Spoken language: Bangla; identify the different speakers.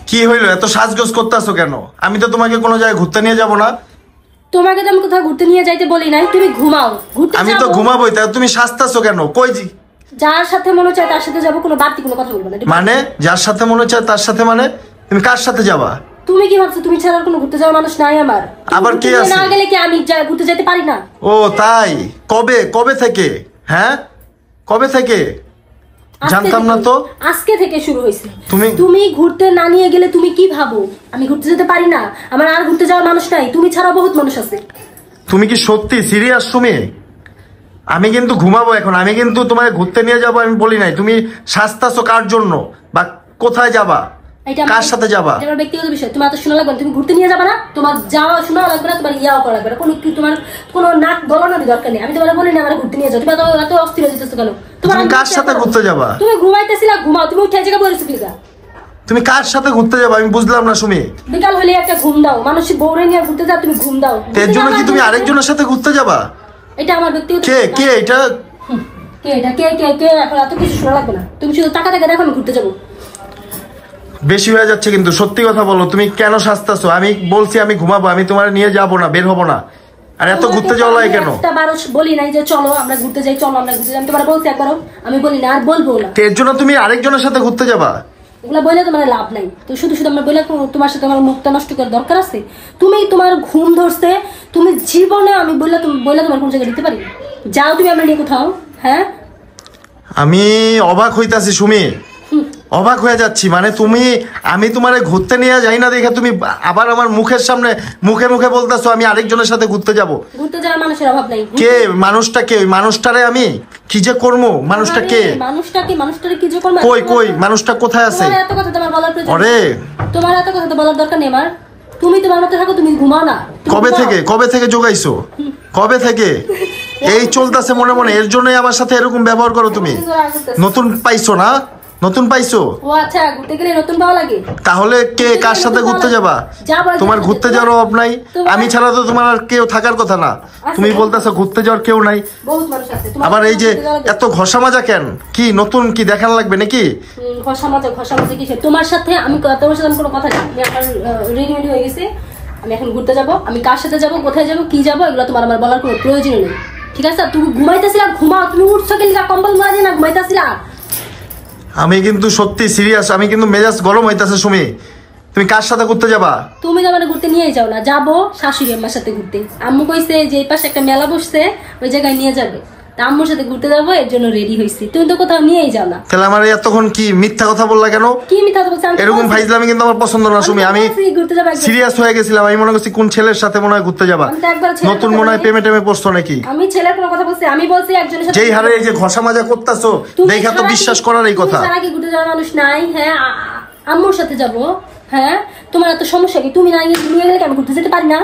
Speaker 1: কি হইলো, এত সাজগোজ করতেছো কেন? আমি তো তোমাকে কোনো জায়গায় ঘুরতে নিয়ে যাব না।
Speaker 2: তোমাকে তো আমি কোথাও ঘুরতে নিয়ে যাইতে বলি নাই, তুমি ঘুমাও। ঘুরতে
Speaker 1: আমি তো ঘুমাবোই, তা তুমি সাজতাছো কেন? কই জি
Speaker 2: যার সাথে মনে চায় তার সাথে যাবো, কোনো বাড়তি কোনো কথা বলবো না।
Speaker 1: মানে যার সাথে মনে চায় তার সাথে, মানে তুমি কার সাথে যাবা?
Speaker 2: তুমি কি ভাবছো তুমি ছাড়া আর কোনো ঘুরতে যাওয়ার মানুষ নাই আমার?
Speaker 1: আবার কে আছে?
Speaker 2: না গেলে কি আমি ঘুরতে যেতে পারি না?
Speaker 1: ও তাই? কবে কবে থেকে? হ্যাঁ কবে থেকে? জানতাম না তো।
Speaker 2: আজকে থেকে শুরু হয়েছে।
Speaker 1: তুমি
Speaker 2: তুমি ঘুরতে না নিয়ে গেলে তুমি কি ভাবো আমি ঘুরতে যেতে পারি না? আমার আর ঘুরতে যাওয়ার মানুষ নাই, তুমি ছাড়া বহুত মানুষ আছে।
Speaker 1: তুমি কি সত্যি সিরিয়াস সুমি? আমি কিন্তু ঘুমাবো এখন, আমি কিন্তু তোমায় ঘুরতে নিয়ে যাবো আমি বলি নাই। তুমি সাজতাছো কার জন্য বা কোথায় যাবা, কার সাথে যাবা?
Speaker 2: এটা আমার ব্যক্তিগত বিষয়, তোমার এত শোনা লাগবে না। তুমি ঘুরতে নিয়ে যাবা না, তোমার যাওয়া শোনা লাগবে না, তোমার ইয়াও করা লাগবে না, কোনো কি তোমার কোনো নাক গলানোর দরকার নেই। আমি তোমার বলি না আমার ঘুরতে নিয়ে যাও, তুমি এত অস্থির হয়ে যেতেছো কেন?
Speaker 1: তুমি কার সাথে ঘুরতে যাবা?
Speaker 2: তুমি ঘুমাইতেছিলা, ঘুমাও। তুমি উঠে জায়গা বলেছো প্লিজ।
Speaker 1: তুমি কার সাথে ঘুরতে যাবা আমি বুঝলাম না সুমি।
Speaker 2: বিকাল হলে একটা ঘুম দাও, মানুষের বউরে নিয়ে ঘুরতে যাও, তুমি ঘুম দাও।
Speaker 1: এর জন্য কি তুমি আরেকজনের সাথে ঘুরতে যাবা?
Speaker 2: এটা আমার ব্যক্তিগত।
Speaker 1: কে কে এটা?
Speaker 2: কে এটা? কে কে কে? এখন এত কিছু শোনা লাগবে না, তুমি শুধু টাকা টাকা দেখো আমি ঘুরতে যাবো।
Speaker 1: বেশি হয়ে যাচ্ছে কিন্তু, সত্যি কথা বলো। তুমি কেন সাজতাছো? আমি বলছি আমি ঘুমাবো, আমি তোমার নিয়ে যাবো না, বের হবো না। আর এত ঘুরতে যাওয়া লাগে কেন?
Speaker 2: একটা বারো বলি নাই যে চলো আমরা ঘুরতে যাই, চলো আমরা ঘুরতে যাই। আমি তোমার বলছি একবারও, আমি বলি না আর বলবো না।
Speaker 1: এর জন্য তুমি আরেকজনের সাথে ঘুরতে যাবা?
Speaker 2: ওগুলা বলে তোমার লাভ নাই। তো শুধু শুধু আমরা বলে তোমার সাথে আমার মুখটা নষ্ট করার দরকার আছে? তুমি তোমার ঘুম ধরছে, তুমি জীবনে আমি বললে তুমি বললে তোমার কোন জায়গায় দিতে পারি? যাও তুমি আমরা নিয়ে কোথাও। হ্যাঁ
Speaker 1: আমি অবাক হইতাছি সুমি, অবাক হয়ে যাচ্ছি। মানে তুমি, আমি তোমারে ঘুরতে নিয়ে যাই না দেখে তুমি আবার আমার মুখের সামনে মুখে মুখে বলতেছো আমি আরেকজনের সাথে ঘুরতে যাব।
Speaker 2: ঘুরতে যাওয়ার মানুষের অভাব নাই।
Speaker 1: কে মানুষটা? কে ওই মানুষটারে আমি কি যে করবো? মানুষটা কে?
Speaker 2: মানুষটারে কি যে করবে?
Speaker 1: কই কই মানুষটা কোথায় আছে?
Speaker 2: তোমার এত কথা তোমার বলার প্রয়োজন?
Speaker 1: আরে
Speaker 2: তোমার এত কথা তো বলার দরকার নেই আমার। তুমি তোমার মতো থাকো, তুমি ঘুমাও না।
Speaker 1: কবে থেকে জোগাইছো? কবে থেকে এই চলতেছে মনে মনে? এর জন্যই আমার সাথে এরকম ব্যবহার করো তুমি? নতুন পাইছো না? নতুন পাইছো?
Speaker 2: ও আচ্ছা, ঘুরতে গেলে নতুন পাওয়া লাগে?
Speaker 1: তাহলে কে কার সাথে ঘুরতে যাবা? তোমার ঘুরতে যাওয়ার অভাব নাই, আমি ছাড়া তো তোমার আর কেউ থাকার কথা না। তুমি বলতেছো ঘুরতে যাওয়ার কেউ নাই।
Speaker 2: বহুত মানুষ আছে।
Speaker 1: আবার এই যে এত ঘষা মাজা কেন? কি নতুন কি দেখান লাগবে নাকি?
Speaker 2: ঘষা মাজা কিসে? তোমার সাথে আমি তোমার সাথে কোনো কথা নেই। আমি এখন রেডি হয়ে গেছি, আমি এখন ঘুরতে যাব। আমি কার সাথে যাব, কোথায় যাব, কি যাব, এগুলো তোমার আমার বলার কোনো প্রয়োজন নেই। ঠিক আছে? তুমি ঘুমাইতেছিলা, ঘুমাও। তুমি উঠছো কি কম্বল মারি না ঘুমাইতেছিলা?
Speaker 1: আমি কিন্তু সত্যি সিরিয়াস, আমি কিন্তু মেজাজ গরম হইতাছে সুমি। তুমি কার সাথে ঘুরতে যাবা?
Speaker 2: তুমি তো মানে ঘুরতে নিয়েই যাও না। যাবো শাশুড়ি আম্মার সাথে ঘুরতে। আম্মু কইছে যে এই পাশে একটা মেলা বসছে, ওই জায়গায় নিয়ে যাবে। তা আম্মুর সাথে ঘুরতে যাবো, এর জন্য রেডি হয়েছি। তুমি তো কোথাও নিয়েই যাও না।
Speaker 1: তাহলে আমার এতক্ষণ কি মিথ্যা কথা বললা কেন?
Speaker 2: কি মিথ্যা কথা বলছি?
Speaker 1: এরকম ফাইজলামি কিন্তু আমার পছন্দ না সুমি। আমি
Speaker 2: ঘুরতে যাবো
Speaker 1: সিরিয়াস হয়ে গেছিলাম, আমি মনে করছি কোন ছেলের সাথে মনে হয় ঘুরতে যাবা। নতুন মনে হয় প্রেমে টেমে পড়ছো নাকি?
Speaker 2: আমি ছেলের কোনো কথা বলছি? আমি বলছি একজনের সাথে
Speaker 1: যেই হারে এই যে ঘষা মাজা করতেছো দেখা তো বিশ্বাস করার এই কথা।
Speaker 2: ছাড়া কি ঘুরতে যাওয়ার মানুষ নাই? হ্যাঁ আম্মুর সাথে যাবো। হ্যাঁ তোমার এত সমস্যা কি? তুমি না নিয়ে গেলে কি আমি ঘুরতে যেতে পারি না?